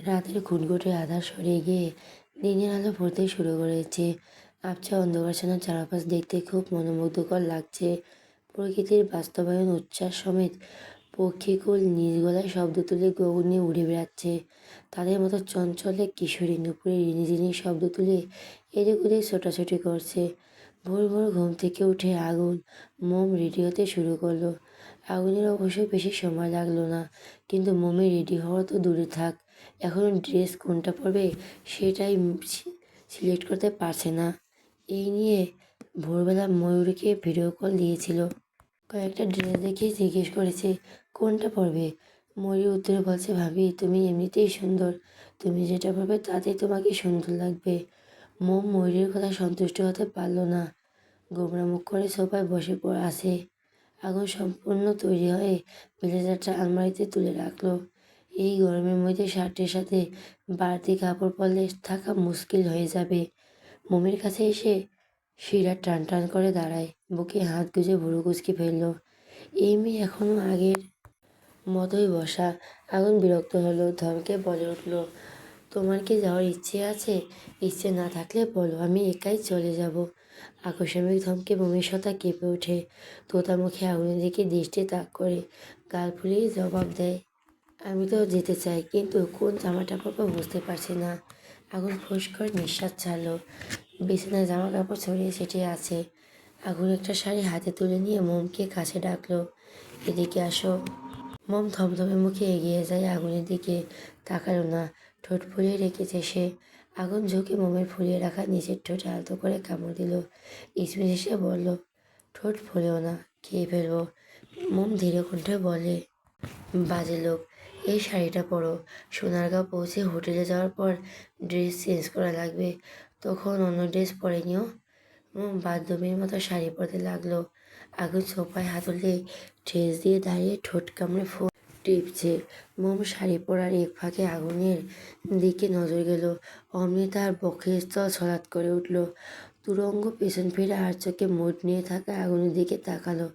রাতের ঘুটঘুটে আঁধার সরে গিয়ে দিনের আলো পড়তে শুরু করেছে। আবছা অন্ধকারছানা চারপাশ দেখতে খুব মনোমুগ্ধকর লাগছে। প্রকৃতির বাস্তবায়ন উচ্ছ্বাস সমেত পক্ষীকুল নিজ গলায় শব্দ তুলে গগনে উড়ে বেড়াচ্ছে। তাদের মতো চঞ্চলে কিশোরী নুপুরে রিনিঝিনি শব্দ তুলে এদিক ওদিক ছোটাছুটি করছে। ভোর ভোর ঘুম থেকে উঠে আগুন মোম রেডি হতে শুরু করলো। আগুনের অবশ্য বেশি সময় লাগলো না, কিন্তু মোমের রেডি হওয়া তো দূরে থাক, এখনও ড্রেস কোনটা পরবে সেটাই সিলেক্ট করতে পারছে না। এই নিয়ে ভোরবেলা ময়ূরীকে ভিডিও কল দিয়েছিল। কয়েকটা ড্রেস দেখে জিজ্ঞেস করেছে কোনটা পরবে। ময়ূরী উত্তরে বলছে, ভাবি তুমি এমনিতেই সুন্দর, তুমি যেটা পরবে তাতেই তোমাকে সুন্দর লাগবে। মোম ময়ূরীর কথা সন্তুষ্ট হতে পারল না। গোমরা মুখ করে সোফায় বসে আছে। আগুন সম্পূর্ণ তৈরি হয়ে ব্লেজারটা আলমারিতে তুলে রাখলো। এই গরমের মধ্যে শার্টের সাথে বাড়তি কাপড় পরলে থাকা মুশকিল হয়ে যাবে। মমির কাছে এসে শিরা টান টান করে দাঁড়ায়, বুকে হাত গুজে ভুরু কুচকে ফেলল। এই মেয়ে এখনো আগের মতোই বসা। আগুন বিরক্ত হলো, ধমকে বলে উঠল, তোমার কি যাওয়ার ইচ্ছে আছে? ইচ্ছে না থাকলে বলো, আমি একাই চলে যাব। আকস্মিক ধমকে মমির সত্তা কেঁপে ওঠে। তোতা মুখে আগুনের দিকে দৃষ্টি তাক করে গাল ফুলিয়ে জবাব দেয়, আমি তো যেতে চাই, কিন্তু কোন জামাটা পরবো বুঝতে পারছি না। আগুন ফুঁস করে নিঃশ্বাস ছাড়লো। বিছানায় জামা কাপড় ছড়িয়ে ছিটিয়ে আছে। আগুন একটা শাড়ি হাতে তুলে নিয়ে মোমকে কাছে ডাকলো, এদিকে আসো। মোম থমথমে মুখে এগিয়ে যায়, আগুনের দিকে তাকালো না। ঠোঁট ফুলিয়ে রেখেছে সে। আগুন ঝুঁকে মোমের ফুলিয়ে রাখা নিচের ঠোঁটে আলতো করে কামড় দিল। ইসমিস হেসে বলল, ঠোঁট ফুলেও না, খেয়ে ফেলবো। মোম ধীরে কণ্ঠে বলে, বাজে লোক, এই শাড়িটা পরো। সোনারগাঁও পৌঁছে হোটেলে যাওয়ার পর ড্রেস চেঞ্জ করা লাগবে, তখন অন্য ড্রেস পরে নিও। মোম বাথরুমের মতো শাড়ি পরতে লাগলো। আগুন সোফায় হাতলে ড্রেস দিয়ে দাঁড়িয়ে ঠোঁট কামড়ে ফোন টিপছে। মোম শাড়ি পরার এক ফাঁকে আগুনের দিকে নজর গেল। অমনি তার বক্ষের স্থল ছলাৎ করে উঠল। তুরঙ্গ পেছন ফিরে আর চোখে মুড নিয়ে থাকা আগুনের দিকে তাকালো।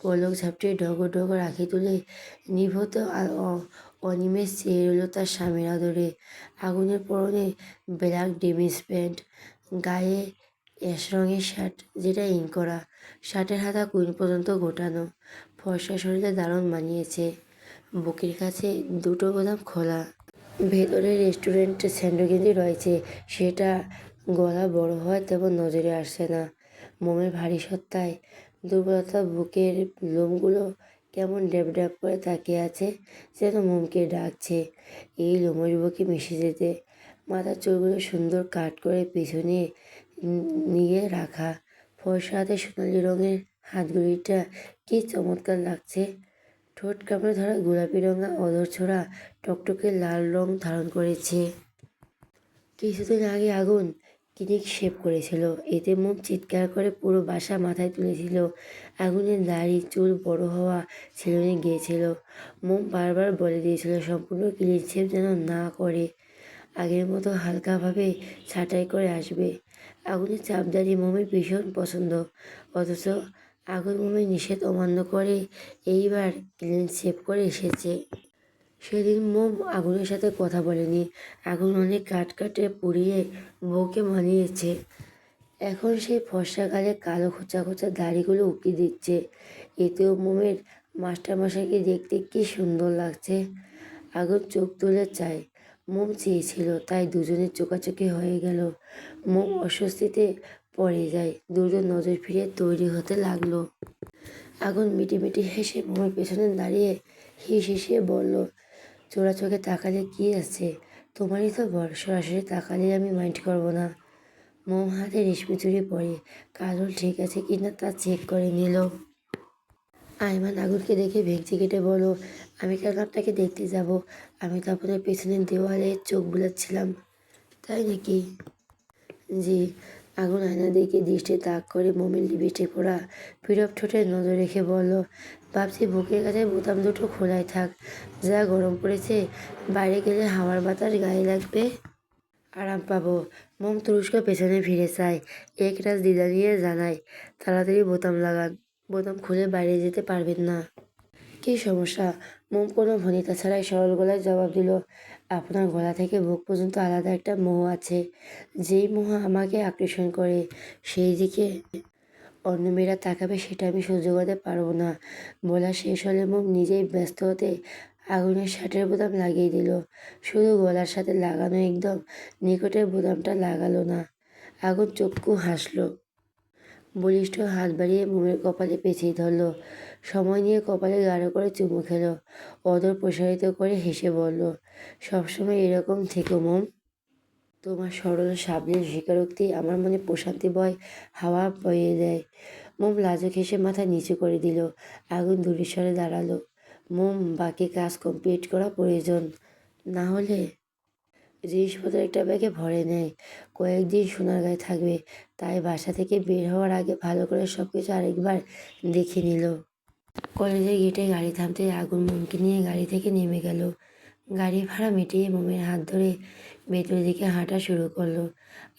পলক ঝাপটিয়ে ডগর ডগর আঁখি তুলে নিভৃত অনিমেষ চেয়ে রইল তার স্বামীর আদরে। আগুনের পরনে ব্ল্যাক ডেমিস প্যান্ট, গায়ে অ্যাশ রঙের শার্ট, যেটা ইন করা। শার্টের হাতা কুইন পর্যন্ত গোটানো। ফর্সা শরীরে দারুণ মানিয়েছে। বুকের কাছে দুটো বোতাম খোলা। ভেতরে রেস্টুরেন্ট স্যান্ডো গেঞ্জি রয়েছে, সেটা গলা বড় হয় তেমন নজরে আসছে না। মোমের ভারী সত্তায় দুর্বলতা, বুকের লোমগুলো কেমন ড্যাব ড্যাব করে তাকিয়ে আছে, যেন মোমকে ডাকছে এই লোমের বুকে মিশে যেতে। মাথার চুলগুলো সুন্দর কাট করে পিছনে নিয়ে রাখা। ফর্সা হাতে সোনালি রঙের হাতগুলিটা কি চমৎকার লাগছে। ঠোঁট কামড়ে ধরা গোলাপি রঙা অধরছোড়া টকটকে লাল রং ধারণ করেছে। কিছুদিন আগে আগুন ক্লিনিক শেভ করেছিল, এতে মুখ চিৎকার করে পুরো বাসা মাথায় তুলেছিল। আগুনের দাড়ি চুল বড় হওয়া ছেলেমেয়ে গিয়েছিল। মোম বারবার বলে দিয়েছিল সম্পূর্ণ ক্লিন শেভ যেন না করে, আগের মতো হালকাভাবে ছাঁটাই করে আসবে। আগুনের চাপদারি মোমের ভীষণ পছন্দ, অথচ আগুন মোমের নিষেধ অমান্য করে এইবার ক্লিন শেভ করে এসেছে। সেদিন মোম আগুনের সাথে কথা বলেনি। আগুন অনেক কাটে পুড়িয়ে বউকে মানিয়েছে। এখন সেই ফর্সা গালে কালো খোঁচা খোঁচা দাড়িগুলো উঁকি দিচ্ছে। এতেও মোমের মাস্টারমশাইকে দেখতে কি সুন্দর লাগছে। আগুন চোখ তুলে চায়, মোম চেয়েছিল, তাই দুজনের চোখাচোখি হয়ে গেল। মোম অস্বস্তিতে পড়ে যায়, দুজন নজর ফিরে তৈরি হতে লাগলো। আগুন মিটিমিটি হেসে মোমের পেছনে দাঁড়িয়ে হিসিয়ে বলল, চোরা চোখে তাকালে কি আছে, তোমারই তো বর, সরাসরি তাকালে আমি মাইন্ড করবো না। মোম হাতে রেশমি চুড়ি পরে কাজল ঠিক আছে কিনা তা চেক করে নিল। আয়মান আগুনকে দেখে ভেঙচি কেটে বলল, আমি কেন আপনাকে দেখতে যাব? আমি তো আপনার পেছনের দেওয়ালে চোখ বুলাচ্ছিলাম। তাই নাকি? জি। আগুন আয়না দিকে দৃষ্টি তাক করে মোমের লিপস্টিক পরা পিরপ ঠোঁটে নজর রেখে বলল, ভাবছি বুকের কাছে বোতাম দুটো খোলাই থাক, যা গরম পড়েছে, বাইরে গেলে হাওয়ার বাতাস গায়ে লাগবে, আরাম পাবো। মোম তুরস্ক পেছনে ফিরে চায়, একরাশ দ্বিধা নিয়ে জানায়, তাড়াতাড়ি বোতাম লাগান, বোতাম খুলে বাইরে যেতে পারবেন না। কী সমস্যা? মোম কোনো ভনিতা ছাড়াই সরল গলায় জবাব দিল, আপনার গলা থেকে বুক পর্যন্ত আলাদা একটা মোহ আছে, যেই মোহ আমাকে আকর্ষণ করে। সেই দিকে অন্য মেয়েরা তাকাবে সেটা আমি সহ্য করতে পারবো না। বলা শেষ হলে মোম নিজেই ব্যস্ত হতে আগুনের শার্টের বোতাম লাগিয়ে দিল। শুধু গলার সাথে লাগানো একদম নিকটের বোতামটা লাগালো না। আগুন চক্ষু হাসলো। বলিষ্ঠ হাত বাড়িয়ে মোমের কপালে পেঁচিয়ে ধরল। সময় নিয়ে কপালে গাঢ় করে চুমু খেলো। অদর প্রসারিত করে হেসে বলল, সবসময় এরকম থেকো মোম। তোমার সরল সাবলীল স্বীকারোক্তি আমার মনে প্রশান্তি বয় হাওয়া বইয়ে দেয়। মোম লাজুক হেসে মাথা নিচু করে দিল। আগুন দূরেশ্বরে দাঁড়ালো। মোম, বাকি কাজ কমপ্লিট করা প্রয়োজন, না হলে জিনিসপত্র একটা ব্যাগে ভরে নেয়। কয়েকদিন সোনারগাঁয়ে থাকবে, তাই বাসা থেকে বের হওয়ার আগে ভালো করে সব কিছু আরেকবার দেখে নিল। কলেজের গেটে গাড়ি থামতে আগুন মোমকে নিয়ে গাড়ি থেকে নেমে গেল। গাড়ি ভাড়া মিটিয়ে মোমের হাত ধরে ভেতরের দিকে হাঁটা শুরু করলো।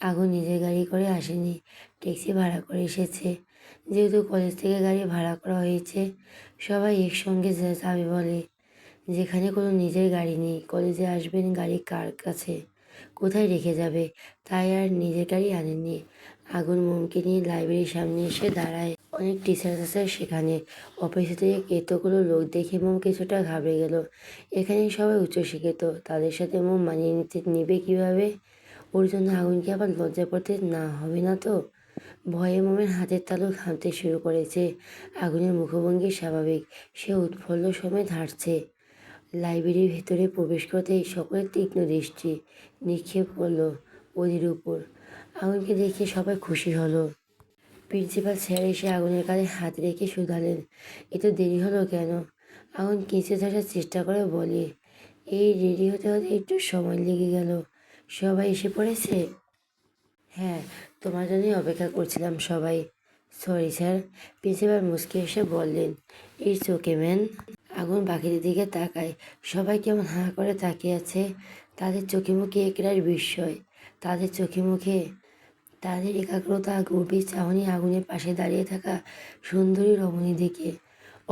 আগুন নিজের গাড়ি করে আসেনি, ট্যাক্সি ভাড়া করে এসেছে। যেহেতু কলেজ থেকে গাড়ি ভাড়া করা হয়েছে, সবাই একসঙ্গে যাবে বলে। যেখানে কোনো নিজের গাড়ি নেই, কলেজে আসবেন গাড়ি কার কাছে, কোথায় রেখে যাবে, তাই আর নিজের গাড়ি আনেননি। আগুন মোমকে নিয়ে লাইব্রেরির সামনে এসে দাঁড়ায়। অনেক টিচার্স আছে সেখানে। অফিস থেকে এতগুলো লোক দেখে মোম কিছুটা ঘাবড়ে গেল। এখানে সবাই উচ্চশিক্ষিত, তাদের সাথে মোম মানিয়ে নিতে নেবে কীভাবে? ওর জন্য আগুনকে আবার লজ্জা পড়তে না হবে না তো? ভয়ে মোমের হাতের তালু ঘামতে শুরু করেছে। আগুনের মুখভঙ্গি স্বাভাবিক, সে উৎফুল্ল সমেত হাঁটছে। লাইব্রেরির ভেতরে প্রবেশ করতেই সকলের তীক্ষ্ণ দৃষ্টি নিক্ষেপ করলো ওদের উপর। আগুনকে দেখে সবাই খুশি হলো। প্রিন্সিপাল স্যার এসে আগুনের কাঁধে হাত রেখে শুধালেন, এত দেরি হলো কেন? আগুন কেঁচে ধরার চেষ্টা করে বলে, এই রেডি হতে হতে একটু সময় লেগে গেল। সবাই এসে পড়েছে? হ্যাঁ, তোমার জন্যই অপেক্ষা করছিলাম সবাই। সরি স্যার, প্রিন্সিপাল মুচকি এসে বললেন। It's okay man. আগুন বাকিদের দিকে তাকায়। সবাই কেমন হাঁ করে তাকিয়ে আছে। তাদের চোখে মুখে একরাশ বিস্ময়। তাদের চোখে মুখে তাদের একাগ্রতা, গভীর চাহনি আগুনের পাশে দাঁড়িয়ে থাকা সুন্দরী রমণীর দিকে।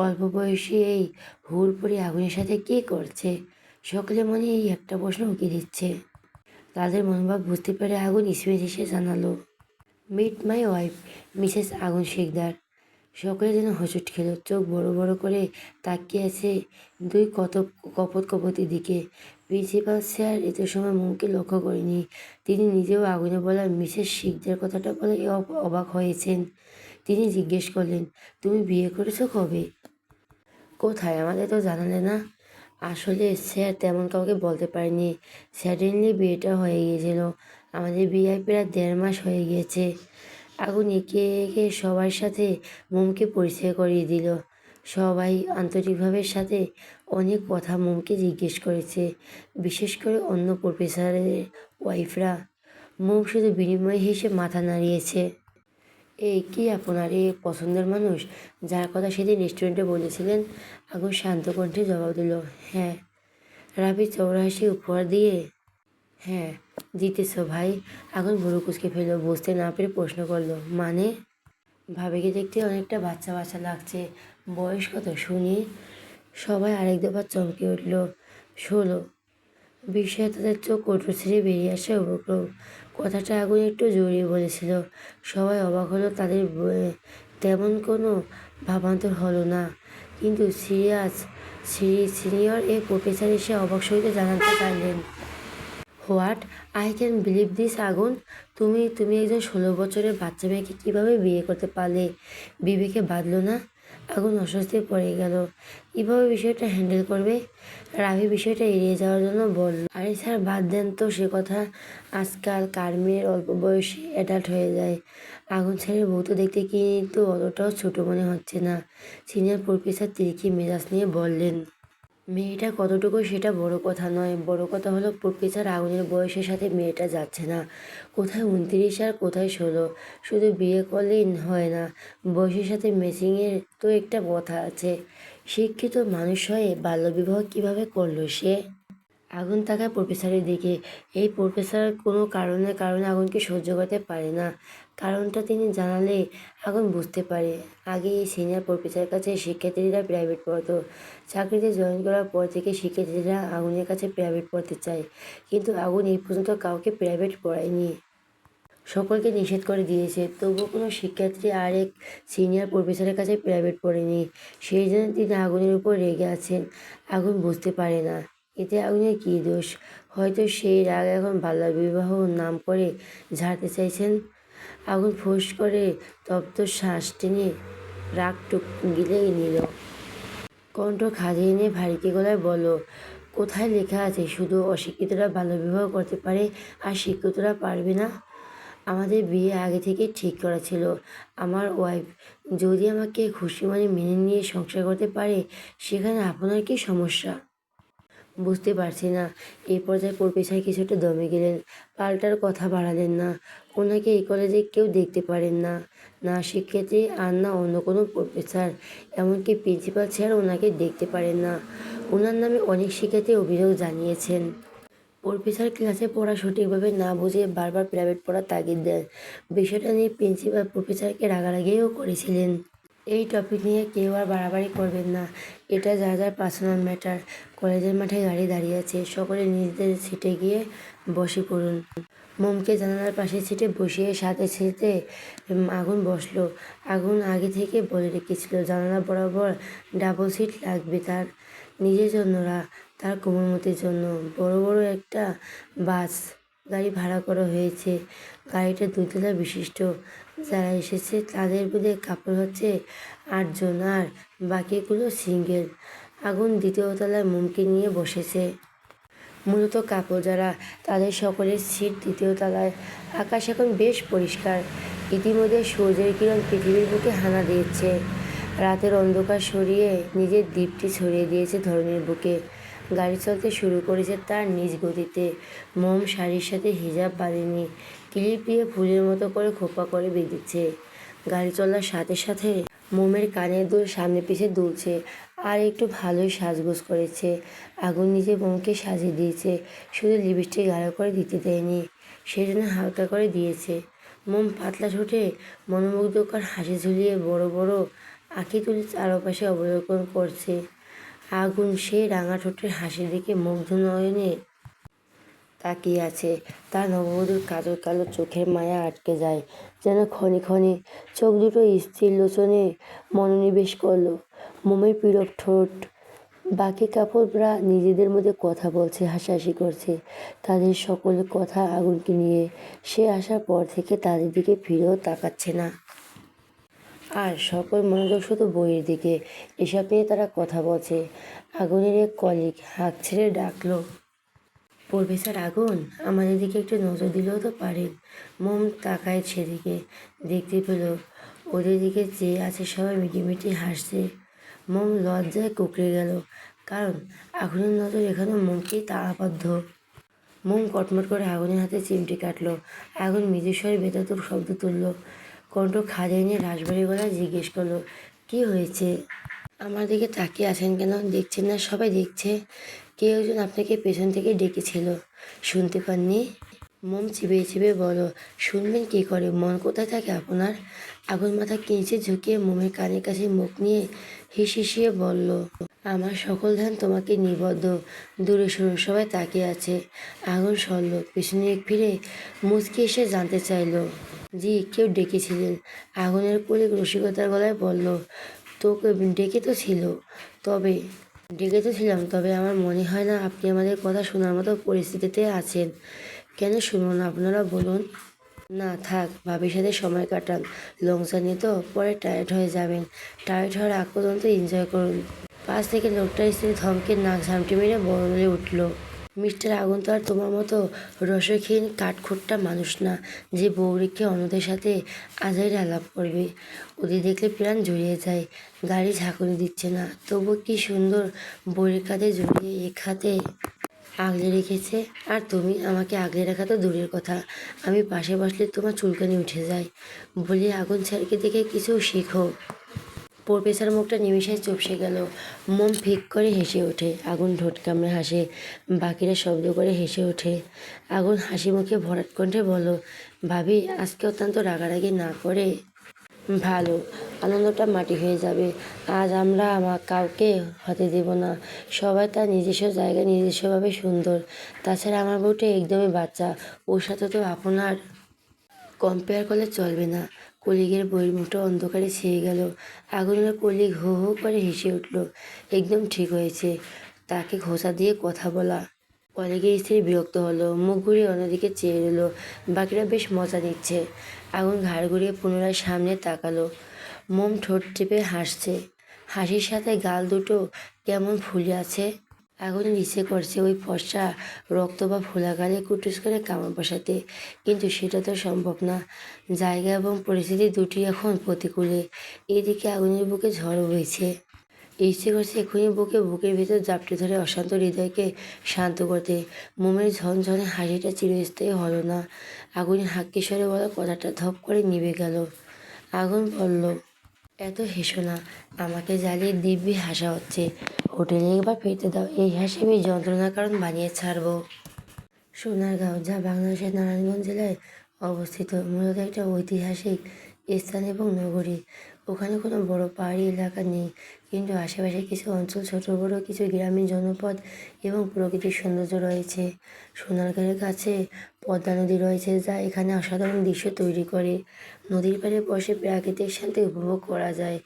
অল্প বয়সী এই হুড়পড়ি আগুনের সাথে কী করছে? সকলে মনে এই একটা প্রশ্ন উকি দিচ্ছে। তাদের মনোভাব বুঝতে পেরে আগুন স্মিত হেসে জানালো, মিট মাই ওয়াইফ, মিসেস আগুন শিকদার। সকলে যেন হোঁচট খেল, চোখ বড় বড় করে তাকিয়ে আছে দুই কপোতির দিকে। প্রিন্সিপাল স্যার এত সময় মোমকে লক্ষ্য করেনি। তিনি নিজেও আগুনে বলা মিসেস শিকদার কথাটা বলে অবাক হয়েছেন। তিনি জিজ্ঞেস করলেন, তুমি বিয়ে করেছো কবে? কোথায়, আমাদের তো জানালে না। আসলে স্যার তেমন কাউকে বলতে পারেনি। স্যাডেনলি বিয়েটা হয়ে গিয়েছিল। আমাদের বিয়ে প্রায় 1.5 মাস হয়ে গিয়েছে। আগুন একে একে সবার সাথে মোমকে পরিচয় করিয়ে দিল। সবাই আন্তরিকভাবে সাথে অনেক কথা মোমকে জিজ্ঞেস করেছে, বিশেষ করে অন্য প্রফেসরের ওয়াইফরা। মোম শুধু বিনিময়ে হেসে মাথা নাড়িয়েছে। এই কি আপনার এই পছন্দের মানুষ, যার কথা সেদিন রেস্টুরেন্টে বলেছিলেন? আগুন শান্ত কণ্ঠে জবাব দিল, হ্যাঁ। রাফি চৌরাশি উপহার দিয়ে, হ্যাঁ জিতেছ ভাই। আগুন ভুরু কুচকে ফেলল, বুঝতে না পেরে প্রশ্ন করলো, মানে? ভাবিকে দেখতে অনেকটা বাচ্চা বাচ্চা লাগছে। বয়স কত শুনি? সবাই আরেক দফা চমকে উঠল। 16। বিস্ময়ে তাদের চোখ কটু ছেড়ে বেরিয়ে আসে উপক্রম। কথাটা আগুন একটু জড়িয়ে বলেছিল। সবাই অবাক হলো, তাদের তেমন কোনো ভাবান্তর হলো না। কিন্তু সিনিয়র এক প্রফেসর এসে অবাক সহিত জানাতে পারলেন, what, I can believe this আগুন, তুমি একজন 16 বছরের বাচ্চা মেয়েকে কীভাবে বিয়ে করতে পারলে? বিবেকে বাঁধল না? আগুন অস্বস্তি পড়ে গেল। কীভাবে বিষয়টা হ্যান্ডেল করবে? রাভি বিষয়টা এড়িয়ে যাওয়ার জন্য বলল, আরে স্যার বাদ দেন তো সে কথা। আজকাল কার মেয়ের অল্প বয়সে অ্যাডাল্ট হয়ে যায়। আগুন স্যারের বউ তো দেখতে কিন্তু অতটাও ছোট মনে হচ্ছে না। সিনিয়র প্রফেসর তিরিকি মেজাজ নিয়ে বললেন, মেয়েটা কতটুকু সেটা বড় কথা নয়, বড় কথা হলো প্রফেসর আগুনের বয়সের সাথে মেয়েটা যাচ্ছে না। কোথায় 29 আর কোথায় 16। শুধু বিয়ে করলেই হয় না, বয়সের সাথে ম্যাচিংয়ের তো একটা কথা আছে। শিক্ষিত মানুষ হয়ে বাল্যবিবাহ কিভাবে করলো সে? আগুন তাকায় প্রফেসরের দিকে। এই প্রফেসর কোনো কারণে আগুনকে সহ্য করতে পারে না। কারণটা তিনি জানালে আগুন বুঝতে পারে। আগে এই সিনিয়র প্রফেসরের কাছে শিক্ষার্থীরা প্রাইভেট পড়তো। চাকরিতে জয়েন করার পর থেকে শিক্ষার্থীরা আগুনের কাছে প্রাইভেট পড়তে চায়, কিন্তু আগুন এই পর্যন্ত কাউকে প্রাইভেট পড়ায়নি। সকলকে নিষেধ করে দিয়েছে, তবুও কোনো শিক্ষার্থী আরেক সিনিয়র প্রফেসরের কাছে প্রাইভেট পড়েনি। সেই জন্য তিনি আগুনের উপর রেগে আছেন। আগুন বুঝতে পারে না এতে আগুনের কী দোষ। হয়তো সেই রাগ এখন বাল্যবিবাহ নাম করে ঝাড়তে চাইছেন। আগুন ফোঁস করে তপ্ত শ্বাস টেনে রাগটুক গিলে নিল। কণ্ঠ খাদিয়ে নিয়ে ভারী গলায় বলল, কোথায় লেখা আছে শুধু অশিক্ষিতরা বাল্যবিবাহ করতে পারে আর শিক্ষিতরা পারবে না? আমাদের বিয়ে আগে থেকে ঠিক করা ছিল। আমার ওয়াইফ যদি আমাকে খুশি মনে মেনে নিয়ে সংসার করতে পারে, সেখানে আপনার কি সমস্যা? বুঝতে পারছি না। এই পর্যায়ে প্রফেসর কিছুটা দমে গেলেন, পাল্টার কথা বাড়ালেন না। ওনাকে এই কলেজে কেউ দেখতে পারেন না, না শিক্ষার্থী আর না অন্য কোনো প্রফেসর, এমনকি প্রিন্সিপাল স্যার ওনাকে দেখতে পারেন না। ওনার নামে অনেক শিক্ষার্থী অভিযোগ জানিয়েছেন। প্রফেসর ক্লাসে পড়া সঠিকভাবে না বুঝে বারবার প্রাইভেট পড়ার তাগিদ দেন। বিষয়টা নিয়ে প্রিন্সিপাল প্রফেসরকে রাগারাগিও করেছিলেন। এই টপিক নিয়ে কেউ আর বাড়াবাড়ি করবেন না। এটা যার পার্সোনাল ম্যাটার। কলেজের মাঠে গাড়ি দাঁড়িয়ে আছে, সকলে নিজেদের সিটে গিয়ে বসে পড়ুন। মোমকে জানালার পাশের সিটে বসিয়ে সাথে সিটে আগুন বসলো। আগুন আগে থেকে বলে রেখেছিল জানালা বরাবর ডাবল সিট লাগবে তার, নিজের জন্য তার কোমলমতির জন্য। বড় বড় একটা বাস গাড়ি ভাড়া করা হয়েছে। গাড়িটা দুতলা বিশিষ্ট। যারা এসেছে তাদের মধ্যে কাপড় হচ্ছে 8 জন আর বাকিগুলো সিঙ্গেল। আগুন দ্বিতীয় তলায় মোমকে নিয়ে বসেছে। মূলত কাপড় যারা, তাদের সকলের সিট দ্বিতীয় তলায়। আকাশ এখন বেশ পরিষ্কার। ইতিমধ্যে সূর্যের কিরণ পৃথিবীর বুকে হানা দিয়েছে। রাতের অন্ধকার সরিয়ে নিজের দীপ্তি ছড়িয়ে দিয়েছে ধরণীর বুকে। গাড়ি চলতে শুরু করেছে তার নিজ গতিতে। মোম শাড়ির সাথে হিজাব বাঁধেনি, ক্লিপ দিয়ে ফুলের মতো করে খোপা করে বেঁধেছে। গাড়ি চলার সাথে সাথে মোমের কানের দুল সামনে পিছিয়ে দুলছে, আর একটু ভালোই সাজগোজ করেছে। আগুন নিজে মোমকে সাজিয়ে দিয়েছে, শুধু লিপস্টিক গাঢ় করে দিতে দেয়নি, সেজন্য হালকা করে দিয়েছে। মোম পাতলা ঠোঁটে মনোমুগ্ধকর হাসি ঝুলিয়ে বড় বড় আঁখি তুলে চারপাশে অবলোকন করছে। আগুন সেই রাঙা ঠোঁটের হাসির দিকে মুগ্ধ নয়নে তাকিয়ে আছে। তার নববধূর কাজল কালো চোখের মায়া আটকে যায়, যেন ক্ষণে ক্ষণে। চোখ দুটো স্থির লোচনে মনোনিবেশ করলো। মোমের পীড়ক ঠোঁট। বাকি কাপড়রা নিজেদের মধ্যে কথা বলছে, হাসাহাসি করছে। তাদের সকলের কথা আগুনকে নিয়ে। সে আসার পর থেকে তাদের দিকে ফিরেও তাকাচ্ছে না। আর সকল মনোযোগ শুধু বইয়ের দিকে। এসব নিয়ে তারা কথা বলছে। আগুনের এক কলিগ হাঁক ছেড়ে ডাকলো, প্রফেসর আগুন, আমাদের দিকে একটু নজর দিলেও তো পারেন। মোম তাকায় সেদিকে, দেখতে পেল ওদের দিকে চেয়ে আছে সবাই মিটিমিটি হাসছে। মোম লজ্জায় কুঁকড়ে গেল, কারণ আগুনের নজর এখনো মোমকেই তালাবদ্ধ। মোম কটমট করে আগুনের হাতে চিমটি কাটলো। আগুন মৃদুস্বরে বেতাতুর শব্দ তুলল। কণ্ঠ খাদিয়ে নিয়ে রাশভারী গলায় জিজ্ঞেস করলো, কি হয়েছে? আমার দিকে তাকিয়ে আছেন কেন? দেখছেন না সবাই দেখছে। কেউ একজন আপনাকে পেছন থেকে ডেকেছিল, শুনতে পাননি? মোম চিবিয়ে চিবিয়ে বলো, শুনবেন কী করে, মন কোথায় থাকে আপনার? আগুন মাথা নিচে ঝুঁকিয়ে মোমের কানের কাছে মুখ নিয়ে হিসিয়ে বলল, আমার সকল ধ্যান তোমাকে নিবদ্ধ। দূরে সরুন, সবাই তাকিয়ে আছে। আগুন সরল, পিছনে ফিরে মুচকি এসে জানতে চাইল, জি কেউ ডেকেছিলেন? আগুনের কলিগ রসিকতার গলায় বলল, তোকে ডেকে তো ছিলাম, তবে আমার মনে হয় না আপনি আমাদের কথা শোনার মতো পরিস্থিতিতে আছেন। কেন শুনবো না আপনারা বলুন? না থাক, ভাবির সাথে সময় কাটান, লং জার্নি তো, পরে টায়ার্ড হয়ে যাবেন। টায়ার্ড হওয়ার আগ পর্যন্ত এনজয় করুন। পাশ থেকে লোকটার স্ত্রী ধমকে নাক ঝামটি মেরে বলে উঠল, মিস্টার আগুন তো আর তোমার মতো রসহীন কাঠখোট্টা মানুষ না যে বউ রেখে অন্যদের সাথে আজাইরে আলাপ করবে। ওদের দেখলে প্রাণ জড়িয়ে যায়। গাড়ি ঝাঁকুনি দিচ্ছে না, তবু কি সুন্দর বউয়ের কাঁধে জড়িয়ে এক হাতে আগলে রেখেছে। আর তুমি আমাকে আগলে রাখা তো দূরের কথা, আমি পাশে বসলে তোমার চুলকানি উঠে যায়। বলি আগুন স্যারকে দেখে কিছু শেখো। প্রফেসর মুখটা নিমেষে চুপসে গেল। মোম ফিক করে হেসে ওঠে। আগুন ঠোঁট কামড়ে হাসে। বাকিরা শব্দ করে হেসে ওঠে। আগুন হাসি মুখে ভরাট কণ্ঠে বলল, ভাবি আজকে অত্যন্ত রাগারাগি না করে ভালো, আনন্দটা মাটি হয়ে যাবে। আজ আমরা কাউকে হতে দেব না। সবাই তার নিজস্ব জায়গায় নিজস্বভাবে সুন্দর। তাছাড়া আমার বউটা একদমই বাচ্চা, ওর সাথে তো আপনার কম্পেয়ার করলে চলবে না। কলিগের বইয়ের মুখটা অন্ধকারে ছেয়ে গেল। আগুনের কলিগ হো হো করে হেসে উঠল। একদম ঠিক হয়েছে তাকে খোঁচা দিয়ে কথা বলা। কলিগের স্ত্রী বিরক্ত হলো, মুখ ঘুরিয়ে অন্যদিকে চেয়ে রইল। বাকিরা বেশ মজা নিচ্ছে। আগুন ঘাড় ঘুরিয়ে পুনরায় সামনে তাকালো। মোম ঠোঁট চেপে হাসছে। হাসির সাথে গাল দুটো কেমন ফুলে আছে। আগুনের ইচ্ছে করছে ওই ফর্সা রক্ত বা ফোলা গালে কুটুস করে কামড় বসাতে, কিন্তু সেটা তো সম্ভব না। জায়গা এবং পরিস্থিতি দুটি এখন প্রতিকূলে। এদিকে আগুনের বুকে ঝড় বইছে। ইচ্ছে করছে এক্ষুনি বুকের ভেতর জাপটে ধরে অশান্ত হৃদয়কে শান্ত করতে। মোমের ঝনঝনে হাসিটা চিরস্থায়ী হলো না। আগুনের হাক্কি স্বরে বলা কথাটা ধপ করে নিভে গেল। আগুন বলল, এত হেসো না, আমাকে জ্বালিয়ে দিব্যি হাসা হচ্ছে। হোটেলে একবার ফিরতে দাও, এই হাসি আমি যন্ত্রণার কারণ বানিয়ে ছাড়বো। সোনারগাঁও, যা বাংলাদেশের নারায়ণগঞ্জ জেলায় অবস্থিত, মূলত একটা ঐতিহাসিক স্থান এবং নগরী। ওখানে কোনো বড় পাহাড়ি এলাকা নেই, কিন্তু আশেপাশে কিছু অঞ্চল, ছোট বড় কিছু গ্রামীণ জনপদ এবং প্রকৃতির সৌন্দর্য রয়েছে। সোনারগাঁয়ের কাছে পদ্মা নদী রয়েছে, যা এখানে অসাধারণ দৃশ্য তৈরি করে। নদীর পাড়ে বসে প্রাকৃতিক শান্তি উপভোগ করা যায়।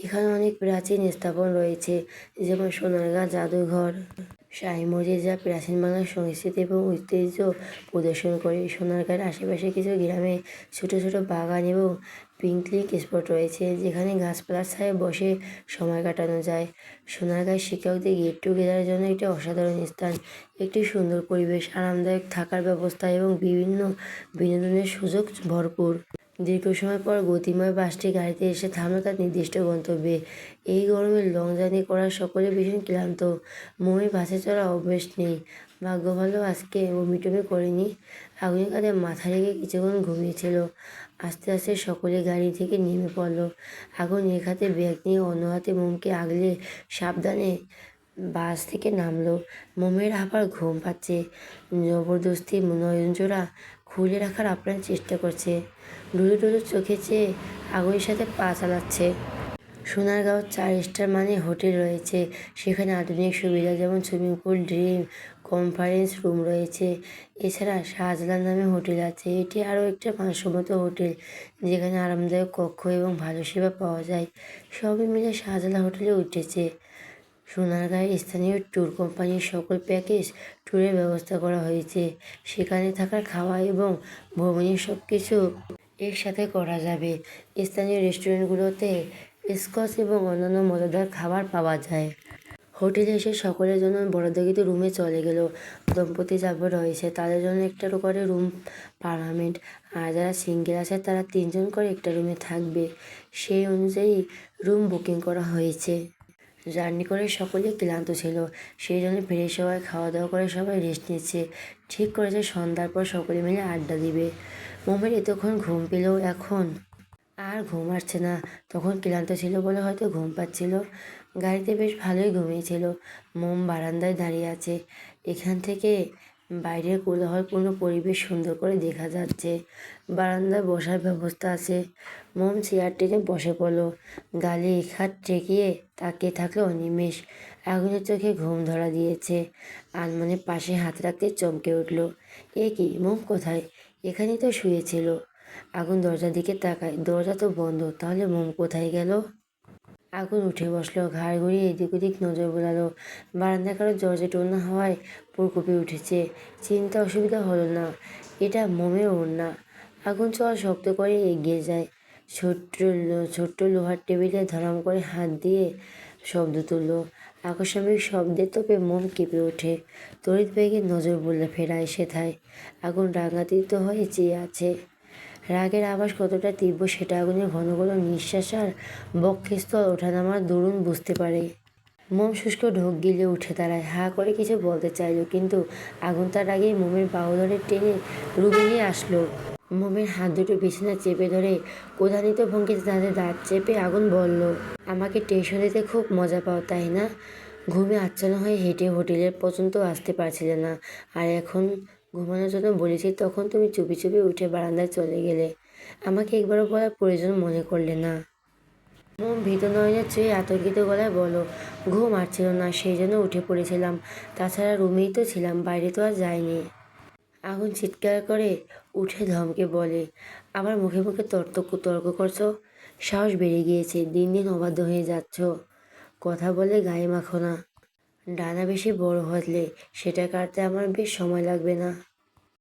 এখানে অনেক প্রাচীন স্থাপন রয়েছে, যেমন সোনারগাঁ জাদুঘর, শাহী মসজিদ, যা প্রাচীন বাংলার সংস্কৃতি এবং ঐতিহ্য প্রদর্শন করে। সোনারগাঁয়ের আশেপাশে কিছু গ্রামে ছোট ছোট বাগান এবং পিকনিক স্পট রয়েছে, যেখানে গাছপালার ছায়ায় বসে সময় কাটানো যায়। সোনারগাঁয় শিক্ষকদের গেট টুগেদারের জন্য একটি অসাধারণ স্থান। একটি সুন্দর পরিবেশ, আরামদায়ক থাকার ব্যবস্থা এবং বিভিন্ন বিনোদনের সুযোগ ভরপুর। দীর্ঘ সময় পর গতিময় বাসটি গাড়িতে এসে থামল তার নির্দিষ্ট গন্তব্যে। এই গরমে লং জার্নি করার সকলে ভীষণ ক্লান্ত। মোমের বাসে চড়া অভ্যেস নেই। ভাগ্য ভালো আজকে বমি করেনি। আগুনের কাঁধে মাথা রেখে কিছুক্ষণ ঘুমিয়েছিল। আস্তে আস্তে সকলে গাড়ি থেকে নেমে পড়ল। আগুন এক হাতে ব্যাগ নিয়ে অন্য হাতে মোমকে আগলে সাবধানে বাস থেকে নামলো। মোমের আবার ঘুম পাচ্ছে। জবরদস্তি নয়নজোড়া খুলে রাখার আপ্রাণ চেষ্টা করছে। ডুলু ডুলু চোখে চেয়ে আগুনের সাথে পা চালাচ্ছে। সোনারগাঁও 4 স্টার মানে হোটেল রয়েছে। সেখানে আধুনিক সুবিধা যেমন swimming pool, dream conference room রয়েছে। এছাড়া শাহজালাল নামে হোটেল আছে। এটি আরও একটা মানসম্মত হোটেল, যেখানে আরামদায়ক কক্ষ এবং ভালো সেবা পাওয়া যায়। সবই মিলে শাহজালাল হোটেলে উঠেছে। সোনারগাঁয়ের স্থানীয় ট্যুর কোম্পানির সকল প্যাকেজ ট্যুরের ব্যবস্থা করা হয়েছে। সেখানে থাকা, খাওয়া এবং ভ্রমণের সব কিছু একসাথে করা যাবে। স্থানীয় রেস্টুরেন্টগুলোতে স্কচ এবং অন্যান্য মজাদার খাবার পাওয়া যায়। হোটেলে এসে সকলের জন্য বরাদ্দকৃত রুমে চলে গেল। দম্পতি যাবে রয়েছে, তাদের জন্য একটা করে রুম পার্মানেন্ট, আর যারা সিঙ্গেল আছে তারা 3 জন করে একটা রুমে থাকবে। সেই অনুযায়ী রুম বুকিং করা হয়েছে। জার্নি করে সকলেই ক্লান্ত ছিল, সেই জন্য ফ্রেশ হওয়ায় খাওয়া দাওয়া করে সবাই রেস্ট নিচ্ছে। ঠিক করেছে সন্ধ্যার পর সকলে মিলে আড্ডা দিবে। মোমের এতক্ষণ ঘুম পেলেও এখন আর ঘুম আসছে না। তখন ক্লান্ত ছিল বলে হয়তো ঘুম পাচ্ছিল। গাড়িতে বেশ ভালোই ঘুমিয়েছিল। মোম বারান্দায় দাঁড়িয়ে আছে। এখান থেকে বাইরের কোলাহলপূর্ণ পরিবেশ সুন্দর করে দেখা যাচ্ছে। বারান্দায় বসার ব্যবস্থা আছে। মোম চেয়ার টেনে বসে পড়ল। গালে এক হাত ঠেকিয়ে তাকিয়ে থাকলো অনিমেষ। আগুনের চোখে ঘুম ধরা দিয়েছে। আনমনে পাশে হাত রাখতে চমকে উঠল। এ কি, মোম কোথায়? এখানেই তো শুয়েছিল। আগুন দরজার দিকে তাকায়, দরজা তো বন্ধ, তাহলে মোম কোথায় গেল? আগুন উঠে বসলো, ঘাড় ঘুরিয়ে এদিক ওদিক নজর বোলালো। বারান্দায় কারো জর্জেট ওড়না হওয়ায় পুরকপে উঠেছে। চিন্তা অসুবিধা হলো না, এটা মোমের ওড়না। আগুন চোয়াল শক্ত করে এগিয়ে যায়। ছোট্ট ছোট্ট লোহার টেবিলে ধরাম করে হাত দিয়ে শব্দ তুলল। আকস্মিক শব্দের তোপে মোম কেঁপে ওঠে। তড়িৎ বেগে নজর ফেরায় সেথায়। আগুন রাগান্বিত হয়ে চেয়ে আছে। রাগের আভাস কতটা তীব্র সেটা আগুনের ঘন ঘন নিঃশ্বাস আর বক্ষস্থল ওঠানামার দরুন বুঝতে পারে। মোম শুষ্ক ঢোক গিলে উঠে দাঁড়ায়। হা করে কিছু বলতে চাইল, কিন্তু আগুন তার আগেই মোমের বাহু ধরে টেনে রুমে নিয়ে আসলো। মোমের হাত দুটো বিছানা চেপে ধরে ক্রোধান্বিত ভঙ্গিতে তাদের দাঁত চেপে আগুন বলল, আমাকে টেনশন দিতে খুব মজা পাও তাই না? ঘুমে আচ্ছন্ন হয়ে হেঁটে হোটেলের পর্যন্ত আসতে পারছিলে না, আর এখন ঘুমানোর জন্য বলেছি তখন তুমি চুপি চুপি উঠে বারান্দায় চলে গেলে, আমাকে একবারও বলার প্রয়োজন মনে করলে না। মোম ভীত নয়নে চেয়ে আতঙ্কিত গলায় বলো, ঘুম আসছিল না সেই জন্য উঠে পড়েছিলাম, তাছাড়া রুমেই তো ছিলাম, বাইরে তো আর যাইনি। আগুন চিৎকার করে উঠে ধমকে বলে, আবার মুখে মুখে তর্ক করছো? সাহস বেড়ে গিয়েছে, দিন দিন অবাধ্য হয়ে যাচ্ছ। কথা বলে গায়ে মাখো না, ডানা বেশি বড় হলে সেটা কাটতে আমার বেশ সময় লাগবে না।